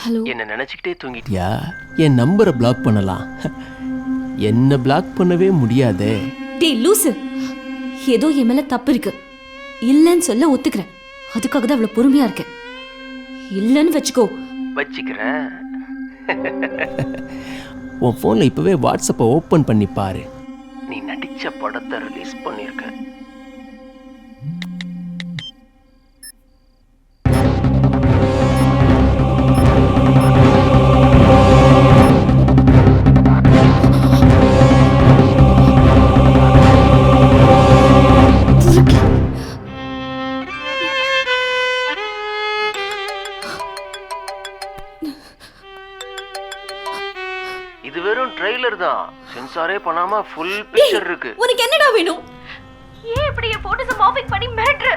Hello. என்ன நினைச்சுக்கிட்டே தூங்கிட்டியா? என் நம்பரை பிளாக் பண்ணலாம், என்ன பிளாக் பண்ணவே முடியாதே. டேய் லூசு, ஏதோ என் மேல தப்பு இருக்கு. இல்லைன்னு சொல்ல ஒத்துக்கிறேன். அதுக்காக தான் அவ்வளவு பொறுமையா இருக்கேன். இல்லைன்னு வச்சுக்கோ. வச்சுக்கிறேன். உன் ஃபோனில் இப்போவே வாட்ஸ்அப்பை ஓப்பன் பண்ணி பாரு. நீ நடித்த படத்தை ரிலீஸ் பண்ணியிருக்க. இது வெறும் ட்ரெய்லர் தான், சென்சாரே பண்ணாம ஃபுல் பிக்சர் இருக்கு. உனக்கு என்னடா வேணும்? ஏன் இப்படி என் போட்டோஸை மாஃபிக் பண்ணி மிரட்டுற?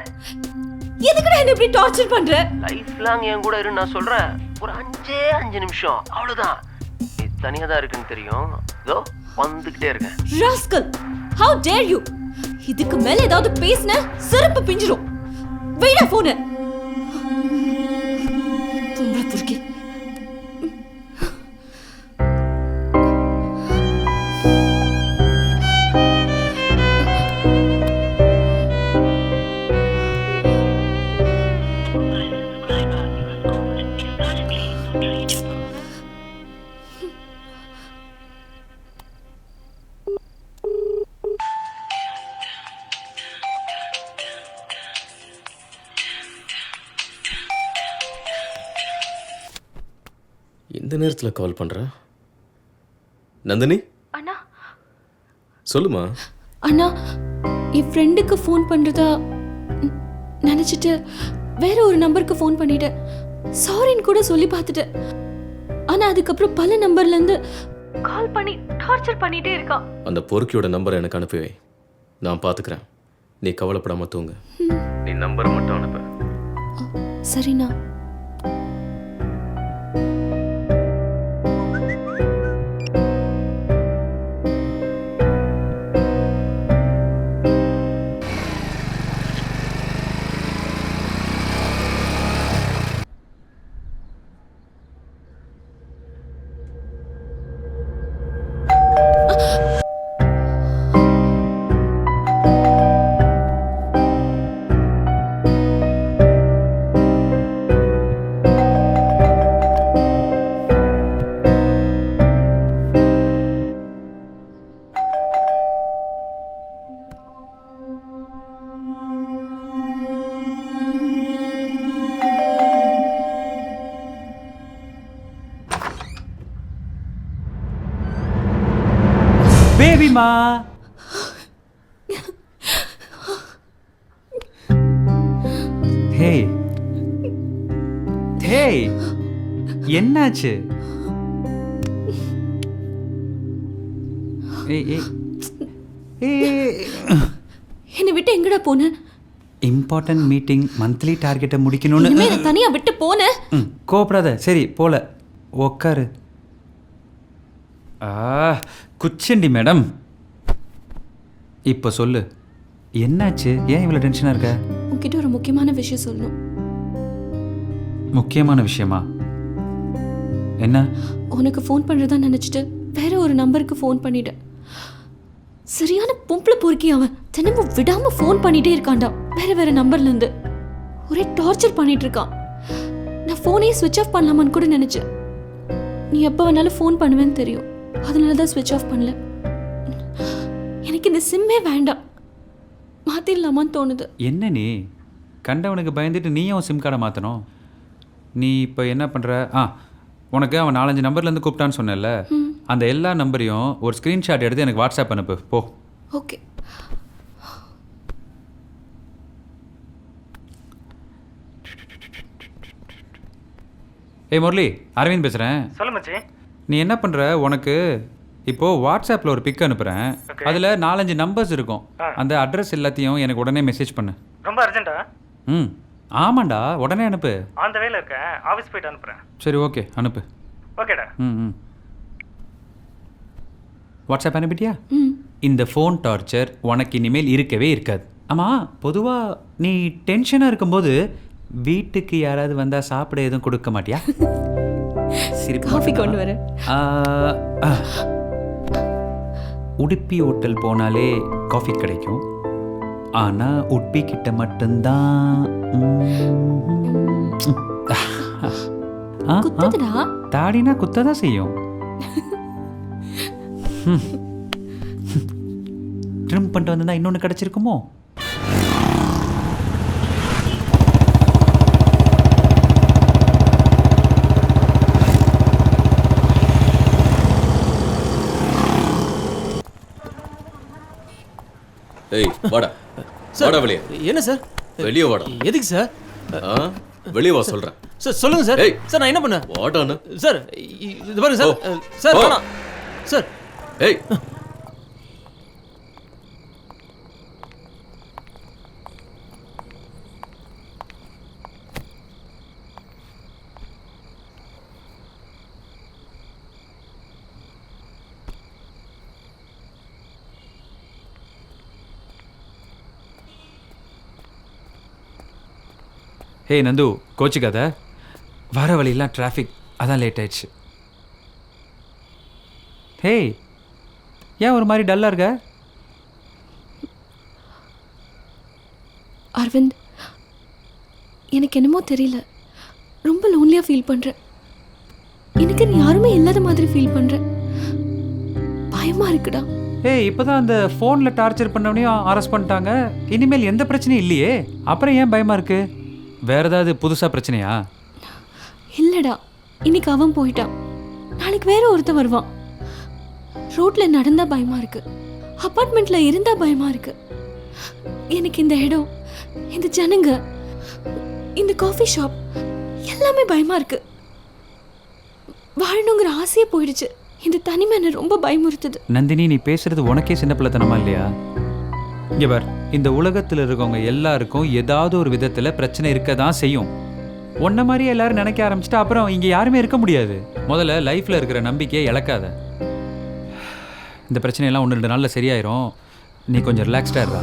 எதுக்குடா என்ன இப்படி டார்ச்சர் பண்ற? லைஃப் லாங் என் கூட இரு, நான் சொல்றேன். ஒரு 5 நிமிஷம் அவ்வளவுதான். நீ தனியா தான் இருக்குன்னு தெரியும். இதோ வந்துகிட்டே இருக்கேன். Rascal, how dare you? இதுக்கு மேல ஏதாவது பேசின செருப்பு பிஞ்சிரும். வைடா போன. பொம்பளை புருக்கி. இந்த நேரத்தில் கால் பண்ணுறேன். நந்தினி அண்ணா. சொல்லுமா. அண்ணா, என் ஃப்ரெண்டுக்கு ஃபோன் பண்ணுறதா நினச்சிட்டு வேற ஒரு நம்பருக்கு ஃபோன் பண்ணிட்டேன். சாரின்னு கூட சொல்லி பார்த்துட்டேன். ஆனால் அதுக்கப்புறம் பல நம்பர்லேருந்து கால் பண்ணி டார்ச்சர் பண்ணிகிட்டே இருக்கான். அந்த பொறுக்கியோட நம்பரை எனக்கு அனுப்பி வை, நான் பார்த்துக்கிறேன். நீ கவலைப்படாம தூங்க. நீ நம்பரை மட்டும் அனுப்பு. சரிண்ணா. பேபிமா, ஹே ஹே, என்னாச்சு? என்னை விட்டு எங்கடா போன? இம்பார்ட்டன்ட் மீட்டிங், மந்த்லி டார்கெட்டை முடிக்கணும்னு. இனிமே நான் தனியா விட்டு போன. கோபப்படாத. சரி போல உக்காரு. குச்சண்டி மேடம், இப்போ சொல்லு, என்னாச்சு? ஏன் இவ்வளோ டென்ஷனாக இருக்க? உன்கிட்ட ஒரு முக்கியமான விஷயம் சொல்லணும். முக்கியமான விஷயமா? என்ன? உனக்கு ஃபோன் பண்ணுறதா நினச்சிட்டு வேற ஒரு நம்பருக்கு ஃபோன் பண்ணிட்டேன். சரியான பொம்பளை பொறுக்கி அவன். தினமும் விடாமல் ஃபோன் பண்ணிகிட்டே இருக்கான்டா, வேற வேற நம்பர்லேருந்து. ஒரே டார்ச்சர் பண்ணிட்டு இருக்கான். நான் ஃபோனையே ஸ்விட்ச் ஆஃப் பண்ணலாமான்னு கூட நினச்சேன். நீ எப்போ வேணாலும் ஃபோன் பண்ணுவேன்னு தெரியும், அதனால தான் ஸ்விட்ச் ஆஃப் பண்ணல. எனக்கு இந்த சிம்மே வேண்டாம், மாற்றிடலாமான்னு தோணுது. என்ன நீ கண்டவனுக்கு பயந்துட்டு நீயும் சிம் கார்டை மாற்றணும்? நீ இப்போ என்ன பண்ணுற? உனக்கு அவன் 4-5 நம்பர்லேருந்து கூப்பிட்டான்னு சொன்னல, அந்த எல்லா நம்பரையும் ஒரு ஸ்க்ரீன்ஷாட் எடுத்து எனக்கு வாட்ஸ்அப் அனுப்பு போ. ஓகே. ஏய் முரளி, அரவிந்த் பேசுகிறேன். சொல்லு மச்சி. நீ என்ன பண்ணுற? உனக்கு இப்போது வாட்ஸ்அப்பில் ஒரு பிக் அனுப்புகிறேன். அதில் 4-5 நம்பர்ஸ் இருக்கும். அந்த அட்ரஸ் எல்லாத்தையும் எனக்கு உடனே மெசேஜ் பண்ணு. ரொம்ப அர்ஜென்ட்டா? ஆமாண்டா, உடனே அனுப்பு. அந்த வேலை இருக்கேன், ஆஃபீஸ் போயிட்டு அனுப்புகிறேன். சரி ஓகே, அனுப்பு. ஓகேடா. வாட்ஸ்அப் அனுப்பிட்டியா? இந்த ஃபோன் டார்ச்சர் உனக்கு இனிமேல் இருக்கவே இருக்காது. ஆமாம், பொதுவாக நீ டென்ஷனாக இருக்கும்போது வீட்டுக்கு யாராவது வந்தால் சாப்பிட எதுவும் கொடுக்க மாட்டியா? சிரிப்பு காஃபி மட்டும்தான். கொண்டு வரேன். உடுப்பி ஹோட்டல் போனாலே காஃபி கிடைக்கும். ஆனால் உடுப்பி கிட்ட மட்டும்தான் குத்துதுடா. தாடினா குத்த தான் செய்யும். ட்ரிம் பண்ணிட்டு வந்திருந்தா இன்னொன்று கிடச்சிருக்குமோ? ஏய் வாடா, வாடா வெளியே. என்ன சார்? வெளியே வாடா. எதுக்கு சார்? வெளியே வா சொல்றேன். சார் சொல்லுங்க சார். ஏய். சார் நான் என்ன பண்ணேன்? வாடான்னு. சார் இது பாருங்க சார். சார் ஓ. வேணாம். சார் ஏய் ஹே நந்து, கோச்சிக்காத. வர வழியெல்லாம் டிராஃபிக், அதான் லேட் ஆயிடுச்சு. ஹே, ஏன் ஒரு மாதிரி டல்லாக இருக்க? அரவிந்த், எனக்கு என்னமோ தெரியல, ரொம்ப லோன்லியாக ஃபீல் பண்ணுறேன். எனக்கு யாருமே இல்லாத மாதிரி ஃபீல் பண்ணுறேன். பயமாக இருக்குடா. ஏய், இப்போ தான் அந்த ஃபோனில் டார்ச்சர் பண்ணவனையும் அரெஸ்ட் பண்ணிட்டாங்க. இனிமேல் எந்த பிரச்சனையும் இல்லையே, அப்புறம் ஏன் பயமாக இருக்கு? வேற ஏதாவது புதுசாக பிரச்சனையா? இல்லைடா, இன்னைக்கு அவன் போயிட்டான், நாளைக்கு வேற ஒருத்தன் வருவான். ரோட்ல நடந்தா பயமா இருக்கு, அப்பார்ட்மெண்ட்ல இருந்தா பயமா இருக்கு. எனக்கு இந்த இடம், இந்த ஜனங்க, இந்த காஃபி ஷாப் எல்லாமே பயமா இருக்கு. வாழணுங்கிற ஆசையே போயிடுச்சு. இந்த தனிமை என்ன ரொம்ப பயமுறுத்துது. நந்தினி, நீ பேசுறது உனக்கே சின்ன பிள்ளைத்தனமா இல்லையா? இங்கே பார், இந்த உலகத்தில் இருக்கவங்க எல்லாருக்கும் ஏதாவது ஒரு விதத்தில் பிரச்சனை இருக்க தான் செய்யும். உன்ன மாதிரி எல்லாரும் நினைக்க ஆரம்பிச்சிட்டா அப்புறம் இங்கே யாருமே இருக்க முடியாது. முதல்ல லைஃப்பில் இருக்கிற நம்பிக்கையை இழக்காத. இந்த பிரச்சனையெல்லாம் 1-2 நாளில் சரியாயிரும். நீ கொஞ்சம் ரிலாக்ஸ்டாக இருக்கா.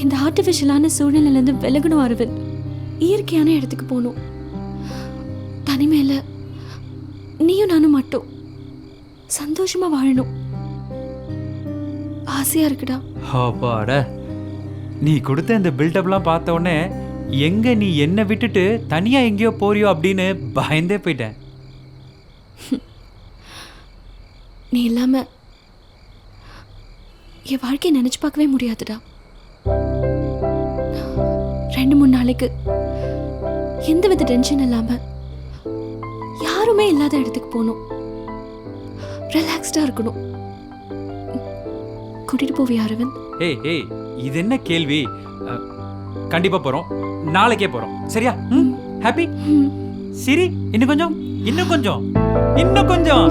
இந்த ஆர்டிஃபிஷியலான சூழ்நிலையிலேருந்து விலகணும் அரவிந்த். இயற்கையான இடத்துக்கு போகணும். தனிமையில் நீயும் நானும் மட்டும் சந்தோஷமா வாழணும். ஆசையா இருக்குடா. அப்பாட, நீ கொடுத்த இந்த பில்டப்லாம் பார்த்த உடனே எங்க நீ என்னை விட்டுட்டு தனியா எங்கேயோ போறியோ அப்படின்னு பயந்தே போயிட்டேன். நீ இல்லாம என் வாழ்க்கையை நினைச்சு பார்க்கவே முடியாதுடா. 2-3 நாளைக்கு எந்தவித டென்ஷன் இல்லாம யாருமே இல்லாத இடத்துக்கு போகணும். ரிலாக்ஸ்டா இருக்கணும். கூட்டிட்டு போவியா அரவிந்த்? ஏய் ஏய், இது என்ன கேள்வி? கண்டிப்பா போறோம், நாளைக்கே போறோம், சரியா? ஹாப்பி? சரி, இன்னும் கொஞ்சம், இன்னும் கொஞ்சம், இன்னும் கொஞ்சம்,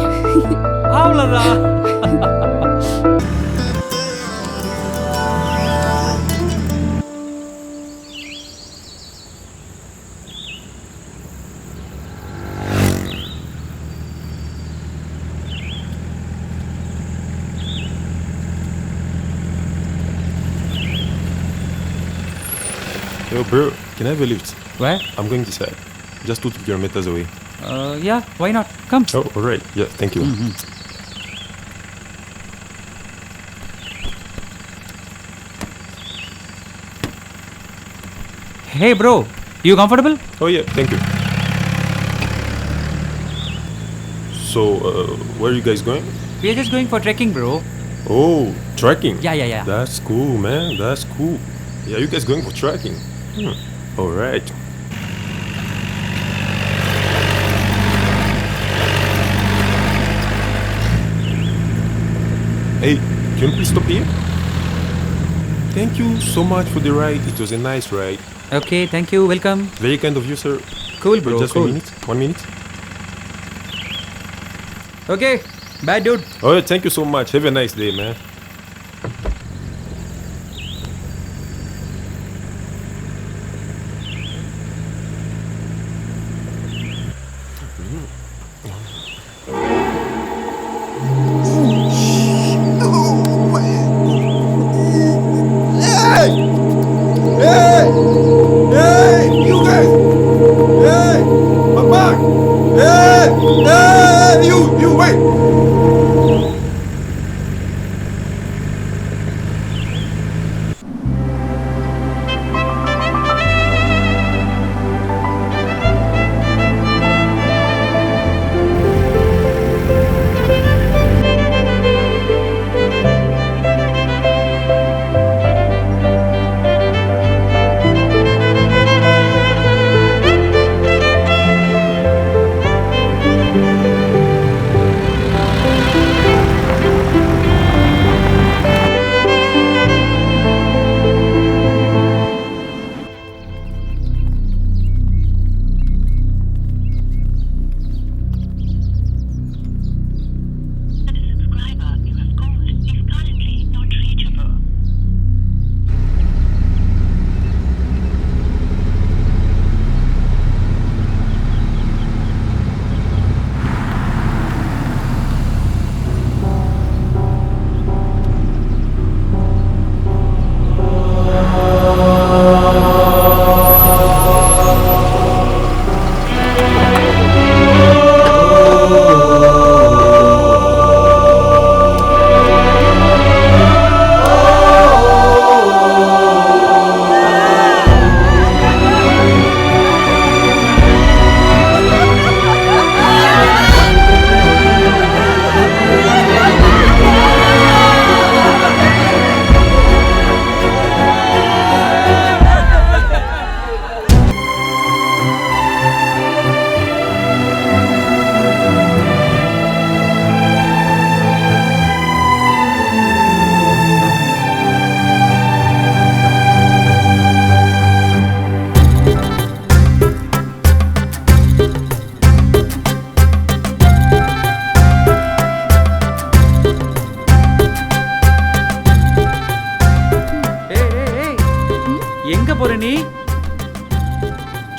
அவ்வளவுதான். Yo, bro, can I have a lift? Where? I'm going this side. Just 2 kilometers away. Yeah, why not? Come. Oh, all right. Yeah, thank you. Hey bro, you comfortable? Oh, yeah, thank you. So, where are you guys going? We are just going for trekking, bro. Oh, trekking. Yeah. That's cool, man. That's cool. Yeah, you guys going for trekking? All right. Hey, can you please stop here? Thank you so much for the ride. It was a nice ride. Okay, thank you. Welcome. Very kind of you, sir. Cool, bro. Just Cool. 1 minute. 1 minute. Okay, bye, dude. Oh, thank you so much. Have a nice day, man. Hey, you guys! Hey, come back! Hey!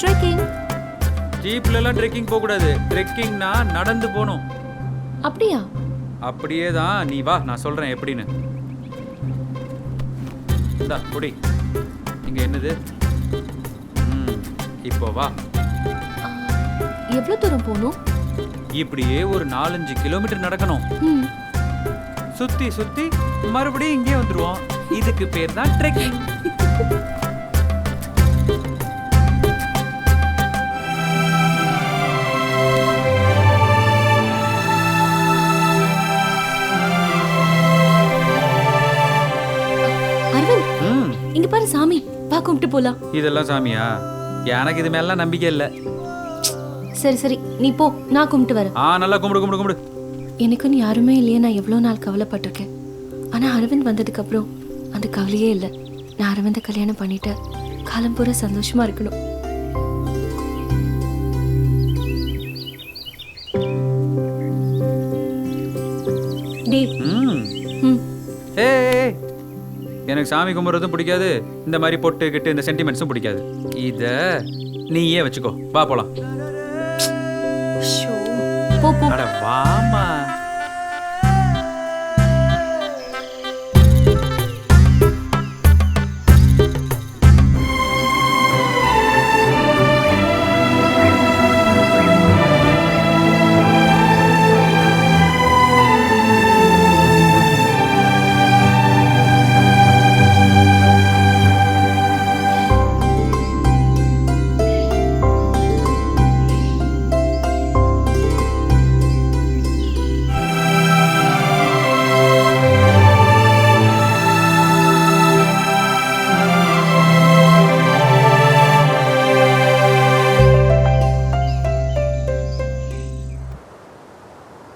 Trekking. ஜீப்லலாம் trekking போகக்கூடாது. ட்ரெக்கிங்னா நடந்து போகணும். அப்படியா? அப்படியே தான். நீ வா, நான் சொல்கிறேன் எப்படின்னு. இந்தா குடி. இங்கே என்னது? இப்போ வா. எவ்வளவு தூரம் போகணும்? இப்படியே ஒரு 4-5 கிலோமீட்டர் நடக்கணும். ம். சுத்தி சுத்தி மறுபடியும் இங்கே வந்துருவோம். இதுக்கு பேர் தான் ட்ரெக்கிங். அரவிந்த், இங்க பாரு சாமி. வா கும்பிட்டு போலாம். இதெல்லாம் சாமியா? எனக்கு இது மேலாம் நம்பிக்கை இல்லை. சரி சரி, நீ போ, நான் கும்பிட்டு வரேன். நல்லா கும்பிடு கும்பிடு கும்பிடு. எனக்குன்னு யாருமே இல்லையே. நான் எவ்வளோ நாள் கவலைப்பட்டிருக்கேன். ஆனா அரவிந்த் வந்ததுக்கு அப்புறம் அந்த கவலையே இல்லை. நான் அரவிந்த கல்யாணம் பண்ணிட்டு காலம் பூரா சந்தோஷமா இருக்கணும். டேய், ம். ஏய், எனக்கு சாமி கும்பிட்றதும் பிடிக்காது. இந்த மாதிரி பொட்டு கிட்டு இந்த சென்டிமெண்ட்ஸும் பிடிக்காது. இத நீயே வச்சுக்கோ. வா போலாம். ஷோ, போ போ. அட வாமா.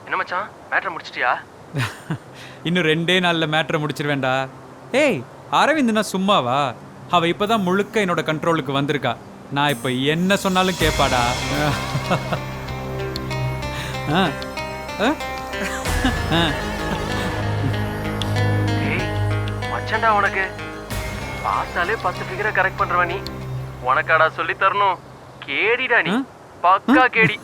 என்ன மச்சான், மேட்டர் முடிச்சிட்டியா? இன்னும் 2 நாளில் மேட்ரை முடிச்சிருவேண்டா. ஏய், அரவிந்த்னா சும்மாவா? அவ இப்பதான் முழுக்க என்னோட கண்ட்ரோலுக்கு வந்திருக்கா. நான் இப்போ என்ன சொன்னாலும் கேட்பாடா. ஆ, ஆ, ஆ. ஏய் மச்சான்டா, உனக்கு பார்த்தாலே 10 ஃபிகரை கரெக்ட் பண்றவ நீ. உனக்காடா சொல்லி தரணும். கேடிடா நீ, பக்கா கேடி.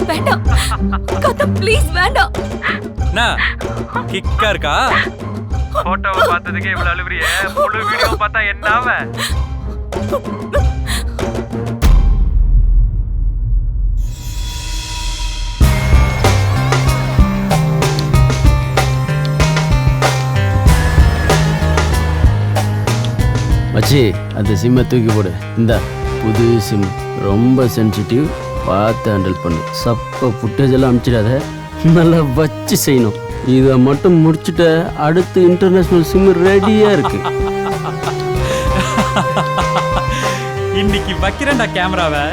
வேண்டாம் கௌதம், ப்ளீஸ் வேண்டாம். கிக்கா இருக்கா? போட்டோவை பார்த்ததுக்கே இவ்வளவு அழுவுறியே, முழு வீடியோ பார்த்தா என்ன ஆவ? மச்சி, அந்த சிம்மை தூக்கி போடு. இந்த புது சிம் ரொம்ப சென்சிட்டிவ், பார்த்து ஹேண்டில் பண்ணு. சப்ப ஃபுட்டேஜ் எல்லாம் அனுப்பிச்சிடாத, நல்லா வச்சு செய்யணும். இதை மட்டும் முடிச்சுட்ட அடுத்து இன்டர்நேஷ்னல் சிம் ரெடியாக இருக்கு. இன்னைக்கு வைக்கிறேன்டா கேமராவை.